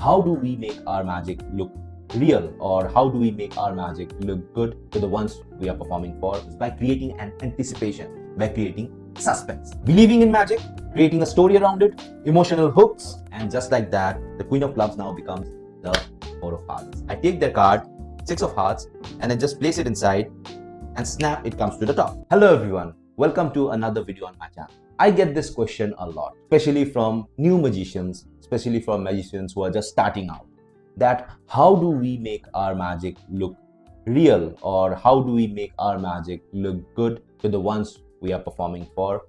how do we make our magic look real, or how do we make our magic look good to the ones we are performing for? Is by creating an anticipation, by creating suspense, believing in magic, creating a story around it, emotional hooks, and just like that, the Queen of Clubs now becomes the Four of Hearts. I take their card, Six of Hearts, and I just place it inside, and snap, it comes to the top. Hello everyone, welcome to another video on my channel. I get this question a lot, especially from new magicians, especially from magicians who are just starting out, that how do we make our magic look real, or how do we make our magic look good to the ones we are performing for?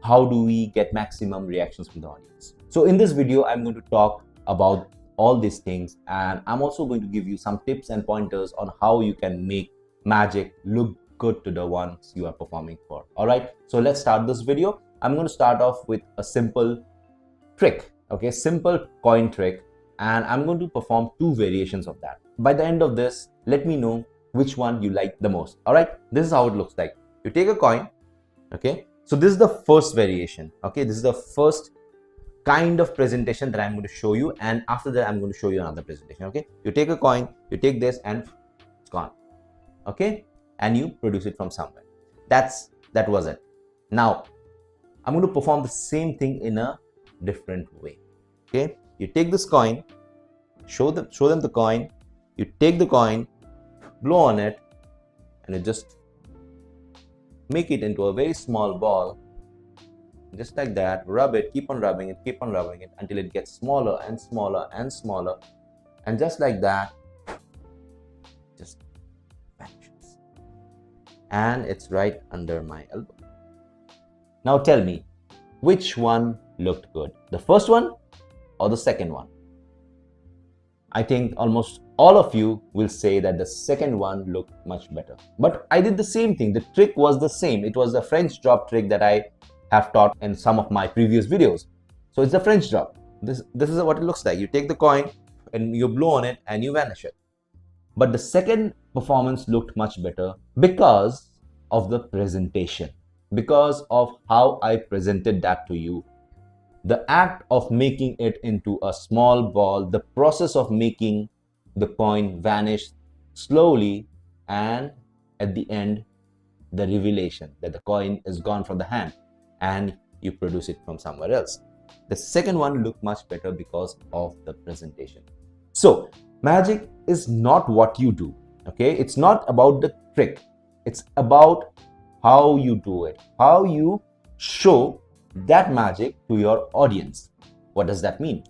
How do we get maximum reactions from the audience? So in this video, I'm going to talk about all these things, and I'm also going to give you some tips and pointers on how you can make magic look good to the ones you are performing for. All right, so let's start this video. I'm going to start off with a simple trick, okay, simple coin trick, and I'm going to perform two variations of that. By the end of this, let me know which one you like the most. All right, this is how it looks like. You take a coin, okay, so this is the first variation, okay, this is the first kind of presentation that I'm going to show you, and after that I'm going to show you another presentation. Okay, you take a coin, you take this, and it's gone, okay, and you produce it from somewhere. That was it. Now I'm going to perform the same thing in a different way. Okay, you take this coin, show them the coin, you take the coin, blow on it, and you just make it into a very small ball, just like that. Rub it, keep on rubbing it until it gets smaller and smaller and smaller, and just like that, just vanishes, and it's right under my elbow. Now tell me, which one looked good, the first one or the second one? I think almost all of you will say that the second one looked much better. But I did the same thing. The trick was the same. It was the French drop trick that I have taught in some of my previous videos. So it's the French drop. This is what it looks like. You take the coin and you blow on it and you vanish it. But the second performance looked much better because of the presentation, because of how I presented that to you. The act of making it into a small ball, the process of making the coin vanish slowly, and at the end, the revelation that the coin is gone from the hand and you produce it from somewhere else. The second one looked much better because of the presentation. So magic is not what you do, okay? It's not about the trick. It's about how you do it, how you show that magic to your audience. What does that mean?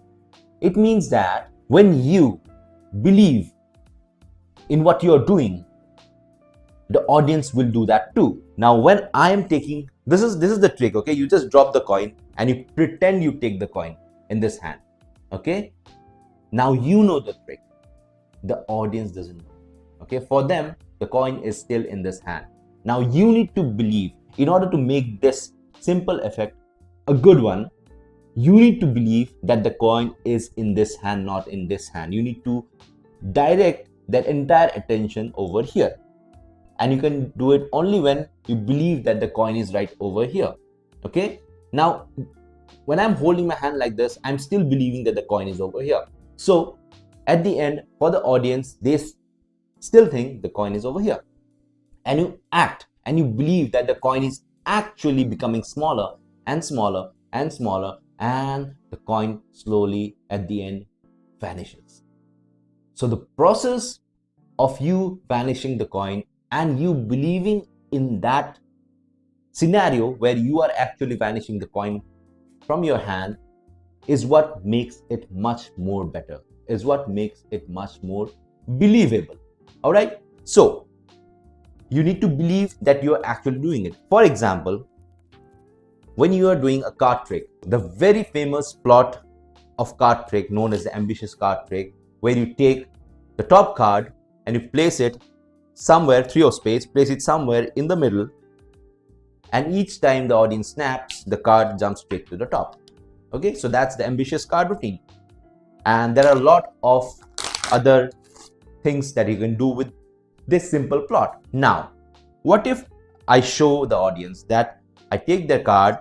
It means that when you believe in what you're doing, the audience will do that too. Now when I am taking, this is the trick, okay? You just drop the coin and you pretend you take the coin in this hand, okay? Now you know the trick. The audience doesn't know, okay? For them, the coin is still in this hand. Now you need to believe, in order to make this simple effect a good one, you need to believe that the coin is in this hand, not in this hand. You need to direct that entire attention over here. And you can do it only when you believe that the coin is right over here. Okay. Now, when I'm holding my hand like this, I'm still believing that the coin is over here. So at the end, for the audience, they still think the coin is over here. And you act and you believe that the coin is actually becoming smaller and smaller and smaller, and the coin slowly at the end vanishes. So the process of you vanishing the coin and you believing in that scenario where you are actually vanishing the coin from your hand is what makes it much more better, is what makes it much more believable. All right, so you need to believe that you are actually doing it. For example, when you are doing a card trick, the very famous plot of card trick known as the ambitious card trick, where you take the top card and you place it somewhere, trio space, place it somewhere in the middle, and each time the audience snaps, the card jumps straight to the top. Okay, so that's the ambitious card routine. And there are a lot of other things that you can do with this simple plot. Now, what if I show the audience that I take their card,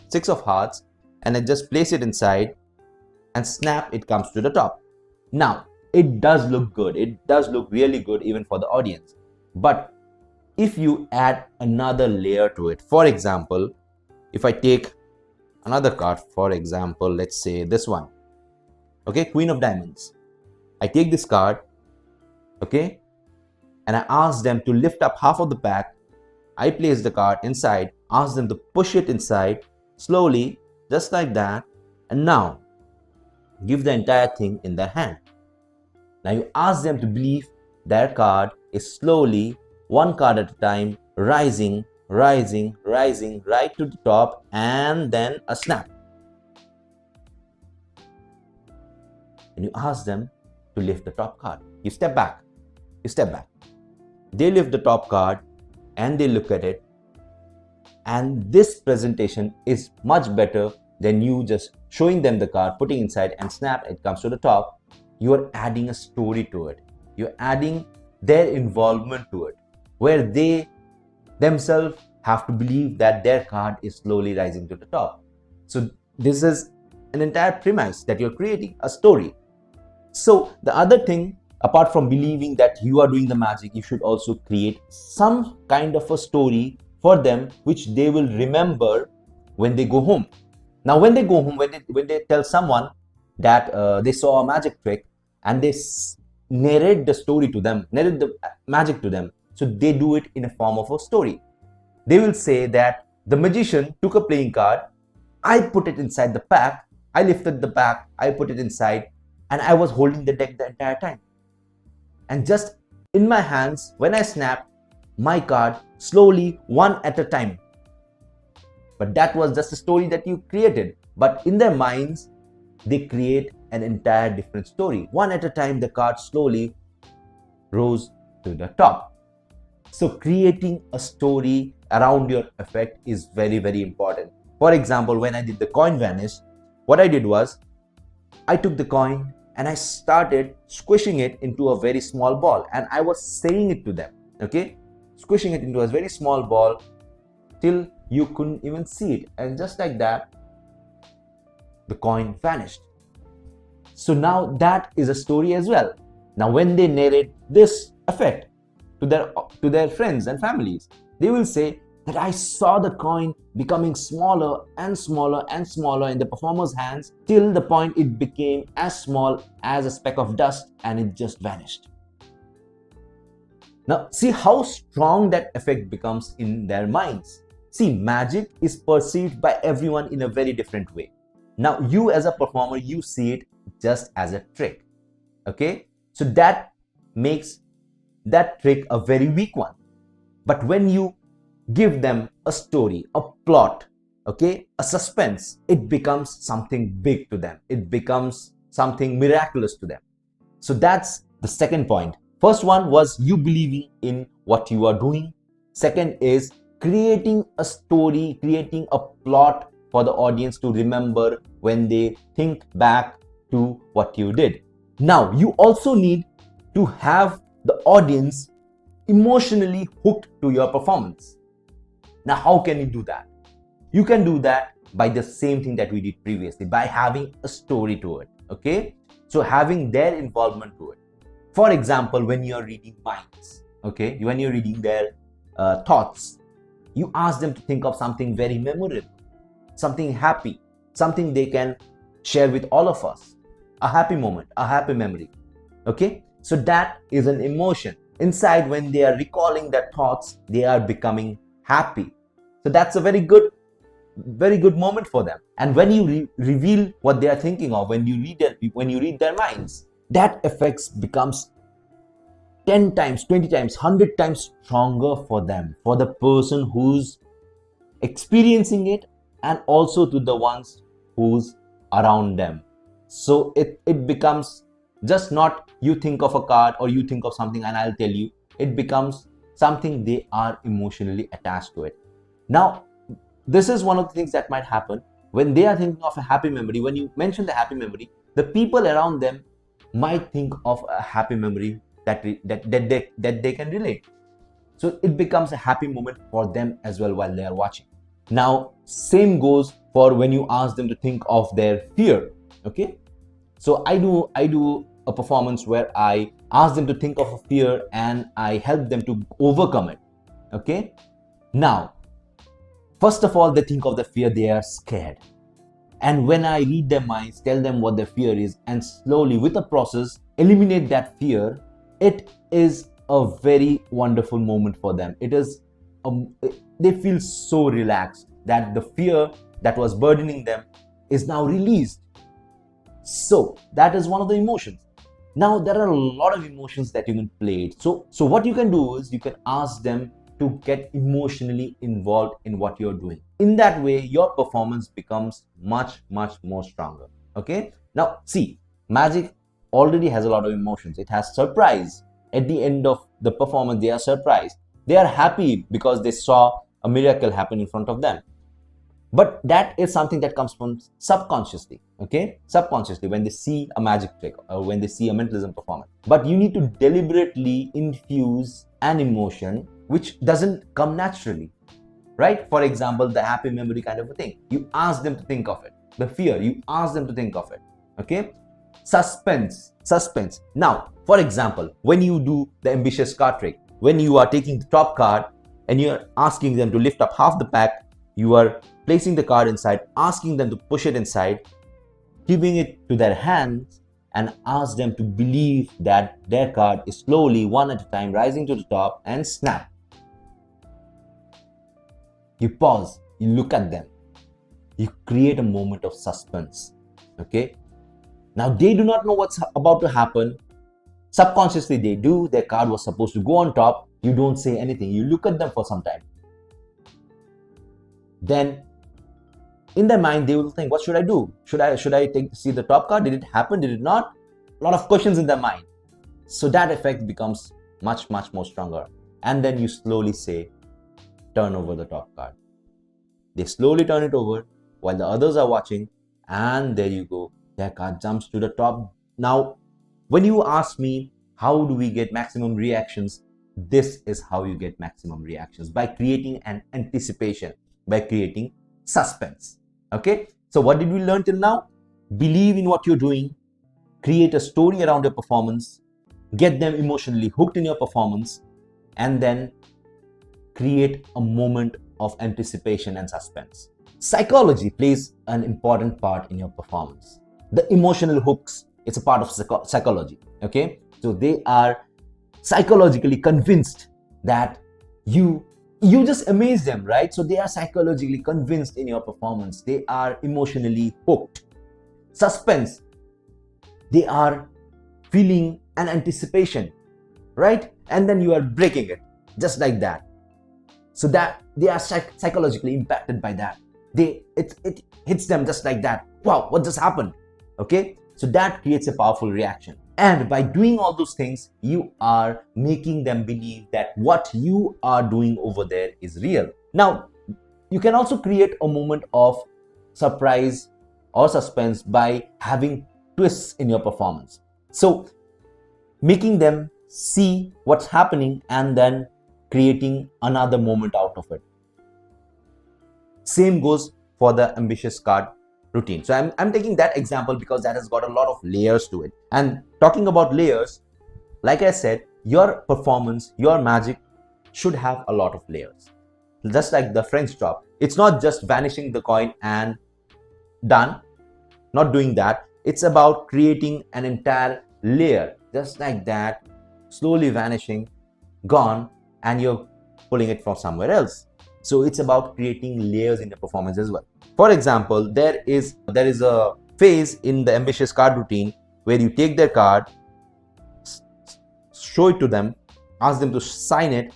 Six of Hearts, and I just place it inside and snap, it comes to the top. Now, it does look good. It does look really good even for the audience. But if you add another layer to it, for example, if I take another card, for example, let's say this one, okay, Queen of Diamonds. I take this card, okay, and I ask them to lift up half of the pack. I place the card inside, ask them to push it inside slowly, just like that, and now give the entire thing in their hand. Now you ask them to believe their card is slowly, one card at a time, rising, rising, rising right to the top, and then a snap. And you ask them to lift the top card. You step back. You step back. They lift the top card and they look at it. And this presentation is much better than you just showing them the card, putting inside and snap, it comes to the top. You are adding a story to it. You're adding their involvement to it, where they themselves have to believe that their card is slowly rising to the top. So this is an entire premise that you're creating, a story. So the other thing, apart from believing that you are doing the magic, you should also create some kind of a story for them which they will remember when they go home. Now when they go home, when they tell someone that they saw a magic trick and they narrate the story to them, narrate the magic to them, so they do it in a form of a story. They will say that the magician took a playing card, I put it inside the pack, I lifted the pack, I put it inside, and I was holding the deck the entire time. And just in my hands, when I snapped my card slowly, one at a time. But that was just a story that you created. But in their minds, they create an entire different story. One at a time, the card slowly rose to the top. So creating a story around your effect is very, very important. For example, when I did the coin vanish, what I did was, I took the coin and I started squishing it into a very small ball, and I was saying it to them, okay? Squishing it into a very small ball till you couldn't even see it, and just like that, the coin vanished. So now that is a story as well. Now when they narrate this effect to their friends and families, they will say that I saw the coin becoming smaller and smaller and smaller in the performer's hands till the point it became as small as a speck of dust and it just vanished. Now see how strong that effect becomes in their minds. See, magic is perceived by everyone in a very different way. Now you as a performer, you see it just as a trick, okay? So that makes that trick a very weak one. But when you give them a story, a plot, okay, a suspense, it becomes something big to them. It becomes something miraculous to them. So that's the second point. First one was you believing in what you are doing. Second is creating a story, creating a plot for the audience to remember when they think back to what you did. Now, you also need to have the audience emotionally hooked to your performance. Now, how can you do that? You can do that by the same thing that we did previously, by having a story to it, okay? So having their involvement to it. For example, when you're reading minds, okay? When you're reading their thoughts, you ask them to think of something very memorable, something happy, something they can share with all of us, a happy moment, a happy memory, okay? So that is an emotion. Inside, when they are recalling their thoughts, they are becoming happy. So that's a very good moment for them. And when you reveal what they are thinking of, when you read their minds, that effect becomes 10 times, 20 times, 100 times stronger for them, for the person who's experiencing it, and also to the ones who's around them. So it becomes just not you think of a card or you think of something and I'll tell you. It becomes something they are emotionally attached to it. Now, this is one of the things that might happen when they are thinking of a happy memory. When you mention the happy memory, the people around them might think of a happy memory that they can relate. So it becomes a happy moment for them as well while they are watching. Now, same goes for when you ask them to think of their fear. Okay, so I do a performance where I ask them to think of a fear and I help them to overcome it. Okay. Now, first of all, they think of the fear, they are scared. And when I read their minds, tell them what their fear is, and slowly with a process, eliminate that fear, it is a very wonderful moment for them. It is, they feel so relaxed that the fear that was burdening them is now released. So that is one of the emotions. Now there are a lot of emotions that you can play. So what you can do is you can ask them to get emotionally involved in what you're doing. In that way, your performance becomes much more stronger. Okay. Now see, magic already has a lot of emotions. It has surprise. At the end of the performance, they are surprised. They are happy because they saw a miracle happen in front of them. But that is something that comes from subconsciously, okay? Subconsciously, when they see a magic trick or when they see a mentalism performance. But you need to deliberately infuse an emotion which doesn't come naturally, right? For example, the happy memory kind of a thing. You ask them to think of it. The fear, you ask them to think of it, okay? Suspense. Now, for example, when you do the ambitious card trick, when you are taking the top card and you're asking them to lift up half the pack, you are placing the card inside, asking them to push it inside, giving it to their hands, and ask them to believe that their card is slowly, one at a time, rising to the top and snap. You pause, you look at them, you create a moment of suspense. Okay? Now they do not know what's about to happen. Subconsciously they do. Their card was supposed to go on top. You don't say anything. You look at them for some time. Then in their mind, they will think, what should I do? Should I see the top card? Did it happen? Did it not? A lot of questions in their mind. So that effect becomes much more stronger. And then you slowly say, turn over the top card. They slowly turn it over while the others are watching. And there you go. Their card jumps to the top. Now, when you ask me, how do we get maximum reactions? This is how you get maximum reactions, by creating an anticipation, by creating suspense. Okay, so what did we learn till now? Believe in what you're doing, create a story around your performance, get them emotionally hooked in your performance, and then create a moment of anticipation and suspense. Psychology plays an important part in your performance. The emotional hooks, it's a part of psychology. Okay, so they are psychologically convinced that you just amaze them, right? So they are psychologically convinced in your performance. They are emotionally hooked. Suspense, they are feeling an anticipation, right? And then you are breaking it just like that. So that they are psychologically impacted by that. It hits them just like that. Wow, what just happened? Okay, so that creates a powerful reaction. And by doing all those things, you are making them believe that what you are doing over there is real. Now, you can also create a moment of surprise or suspense by having twists in your performance. So, making them see what's happening and then creating another moment out of it. Same goes for the ambitious card routine. So I'm taking that example because that has got a lot of layers to it. And talking about layers, like I said, your performance, your magic should have a lot of layers. Just like the French drop. It's not just vanishing the coin and done. Not doing that. It's about creating an entire layer. Just like that, slowly vanishing, gone, and you're pulling it from somewhere else. So it's about creating layers in the performance as well. For example, there is a phase in the ambitious card routine where you take their card, show it to them, ask them to sign it,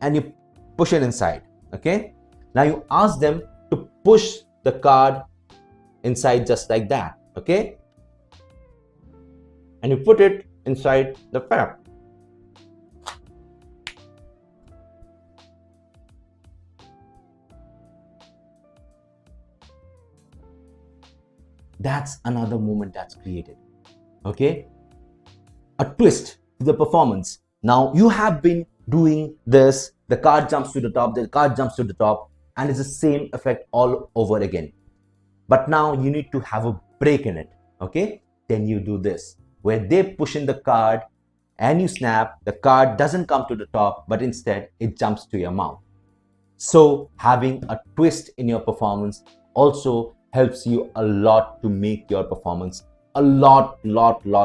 and you push it inside. Okay? Now you ask them to push the card inside just like that. Okay? And you put it inside the pack. That's another moment that's created. Okay? A twist to the performance. Now you have been doing this, the card jumps to the top, the card jumps to the top, and it's the same effect all over again. But now you need to have a break in it. Okay? then you do this, where they push in the card and you snap, the card doesn't come to the top, but instead it jumps to your mouth. So having a twist in your performance also helps you a lot to make your performance a lot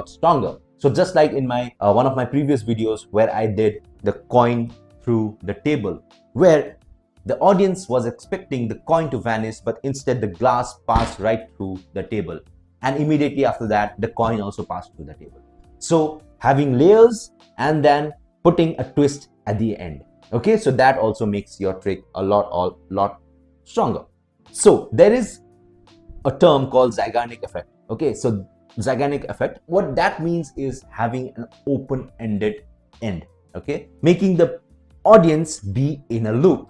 stronger. So just like in my one of my previous videos where I did the coin through the table, where the audience was expecting the coin to vanish, but instead the glass passed right through the table. And immediately after that, the coin also passed through the table. So having layers and then putting a twist at the end. Okay, so that also makes your trick a lot stronger. So there is a term called Zeigarnik Effect. Okay, so Zeigarnik Effect, what that means is having an open-ended end. Okay, making the audience be in a loop.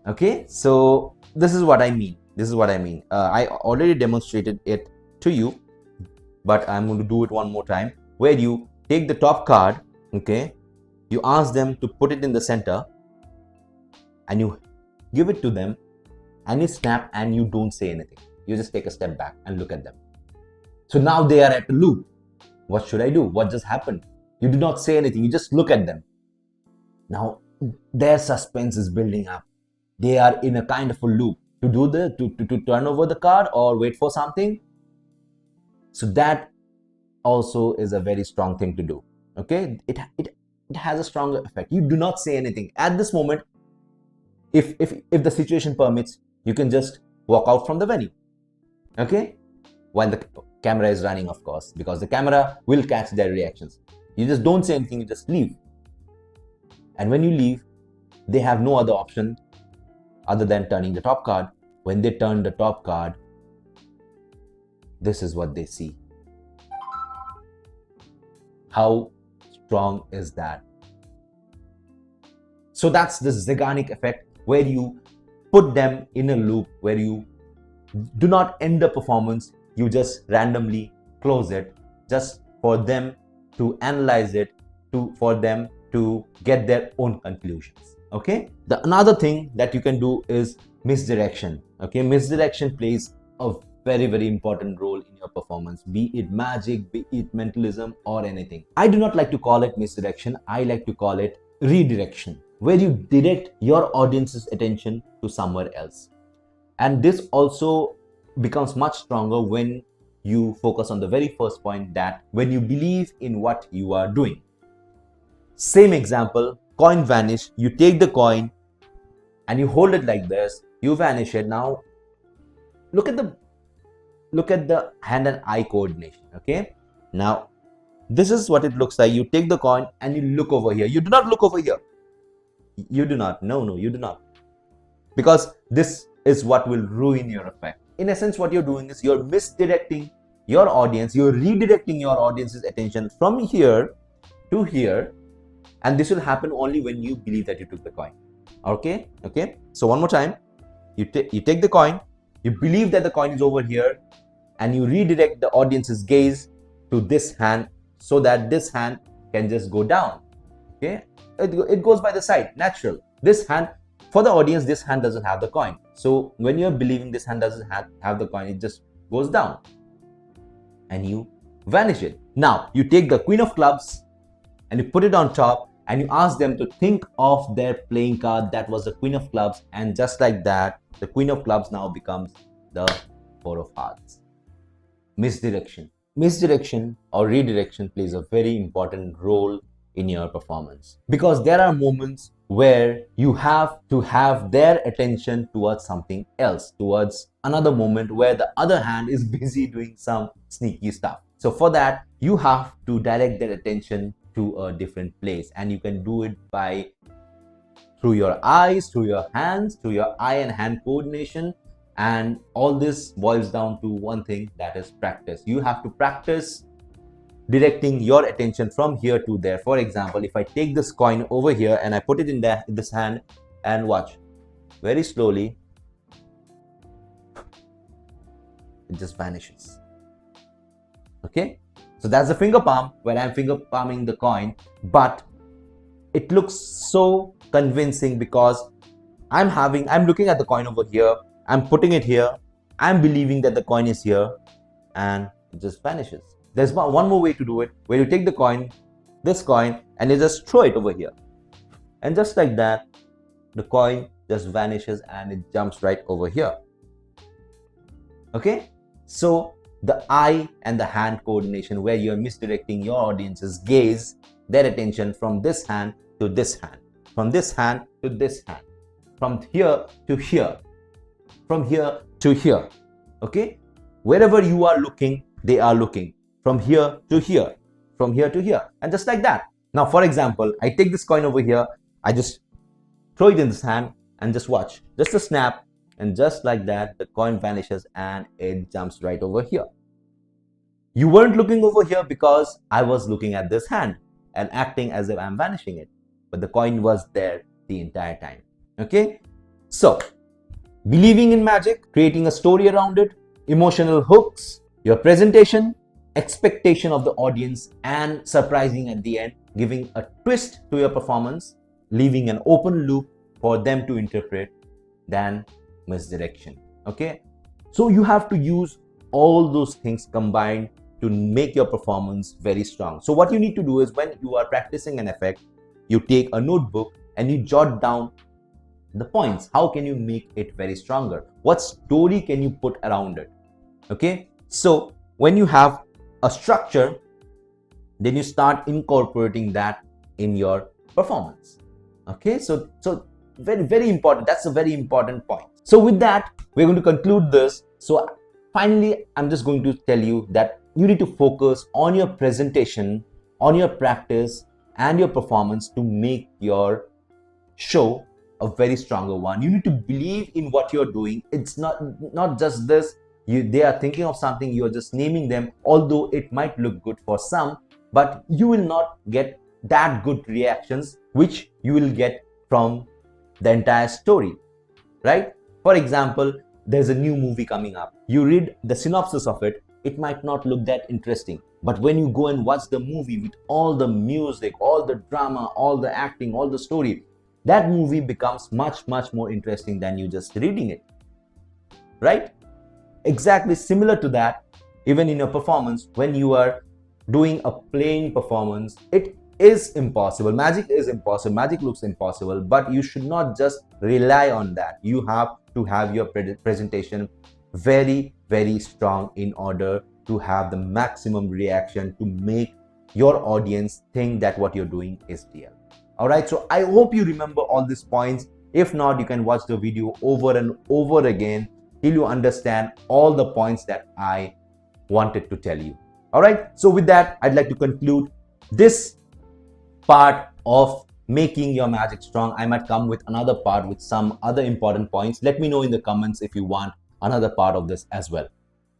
Okay, so this is what I mean. I already demonstrated it to you, but I'm going to do it one more time, where you take the top card, okay, you ask them to put it in the center and you give it to them and you snap and you don't say anything. You just take a step back and look at them. So now they are at the loop. What should I do? What just happened? You do not say anything. You just look at them. Now their suspense is building up. They are in a kind of a loop to turn over the card or wait for something. So that also is a very strong thing to do. Okay, it has a stronger effect. You do not say anything at this moment. If the situation permits, you can just walk out from the venue. Okay, while the camera is running, of course, because the camera will catch their reactions. You just don't say anything. You just leave. And when you leave, they have no other option other than turning the top card. When they turn the top card, this is what they see. How strong is that? So that's the Zeigarnik Effect, where you put them in a loop, where you do not end the performance, you just randomly close it, just for them to analyze it, for them to get their own conclusions. Okay, another thing that you can do is misdirection. Okay, misdirection plays a very important role in your performance, be it magic, be it mentalism or anything. I do not like to call it misdirection. I like to call it redirection, where you direct your audience's attention to somewhere else. And this also becomes much stronger when you focus on the very first point, that when you believe in what you are doing. Same example, coin vanish, you take the coin and you hold it like this, you vanish it. Now look at the hand and eye coordination. Okay, now this is what it looks like. You take the coin and you look over here. You do not look over here. You do not. No, you do not. Because this is what will ruin your effect. In essence, what you're doing is you're misdirecting your audience. You're redirecting your audience's attention from here to here. And this will happen only when you believe that you took the coin. Okay. So one more time. You take the coin. You believe that the coin is over here. And you redirect the audience's gaze to this hand, so that this hand can just go down. Okay, it goes by the side, natural. This hand, for the audience, this hand doesn't have the coin. So when you're believing this hand doesn't have the coin, it just goes down and you vanish it. Now you take the Queen of Clubs and you put it on top and you ask them to think of their playing card that was the Queen of Clubs, and just like that, the Queen of Clubs now becomes the Four of Hearts. Misdirection or redirection plays a very important role in your performance, because there are moments where you have to have their attention towards something else, towards another moment where the other hand is busy doing some sneaky stuff. So for that, you have to direct their attention to a different place, and you can do it through your eyes, through your hands, through your eye and hand coordination. And all this boils down to one thing, that is practice. You have to practice directing your attention from here to there. For example, if I take this coin over here and I put it in this hand and watch, very slowly, it just vanishes. Okay, so that's the finger palm, where I'm finger palming the coin, but it looks so convincing because I'm looking at the coin over here, I'm putting it here, I'm believing that the coin is here, and it just vanishes. There's one more way to do it, where you take the coin, this coin, and you just throw it over here. And just like that, the coin just vanishes and it jumps right over here. Okay? So the eye and the hand coordination, where you're misdirecting your audience's gaze, their attention from this hand to this hand, from this hand to this hand, from here to here, from here to here. Okay? Wherever you are looking, they are looking. From here to here, from here to here, and just like that. Now, for example, I take this coin over here, I just throw it in this hand and just watch. Just a snap, and just like that, the coin vanishes and it jumps right over here. You weren't looking over here because I was looking at this hand and acting as if I'm vanishing it. But the coin was there the entire time. Okay? So, believing in magic, creating a story around it, emotional hooks, your presentation, expectation of the audience, and surprising at the end, giving a twist to your performance, leaving an open loop for them to interpret, than misdirection. Okay? So you have to use all those things combined to make your performance very strong. So what you need to do is, when you are practicing an effect, you take a notebook and you jot down the points. How can you make it very stronger? What story can you put around it? Okay? So when you have a structure, then you start incorporating that in your performance. Okay? So very, very important. That's a very important point. So with that, we're going to conclude this. So finally, I'm just going to tell you that you need to focus on your presentation, on your practice, and your performance to make your show a very stronger one. You need to believe in what you're doing. It's not just this. They are thinking of something, you're just naming them, although it might look good for some, but you will not get that good reactions which you will get from the entire story, right? For example, there's a new movie coming up. You read the synopsis of it, it might not look that interesting. But when you go and watch the movie with all the music, all the drama, all the acting, all the story, that movie becomes much, much more interesting than you just reading it, right? Exactly similar to that, even in your performance, when you are doing a plain performance, it is impossible. Magic is impossible. Magic looks impossible, but you should not just rely on that. You have to have your presentation very, very strong in order to have the maximum reaction, to make your audience think that what you're doing is real. All right. So I hope you remember all these points. If not, you can watch the video over and over again till you understand all the points that I wanted to tell you. All right. So with that, I'd like to conclude this part of making your magic strong. I might come with another part with some other important points. Let me know in the comments if you want another part of this as well.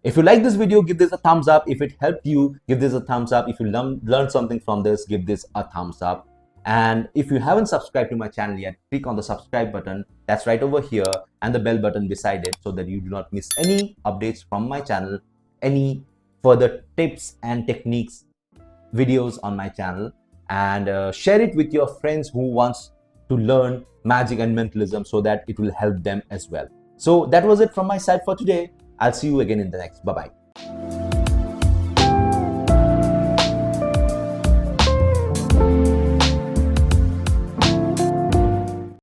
If you like this video, give this a thumbs up. If it helped you, give this a thumbs up. If you learned something from this, give this a thumbs up. And if you haven't subscribed to my channel yet, click on the subscribe button that's right over here and the bell button beside it, so that you do not miss any updates from my channel, any further tips and techniques videos on my channel. And share it with your friends who wants to learn magic and mentalism, so that it will help them as well. So that was it from my side for today. I'll see you again in the next. Bye-bye.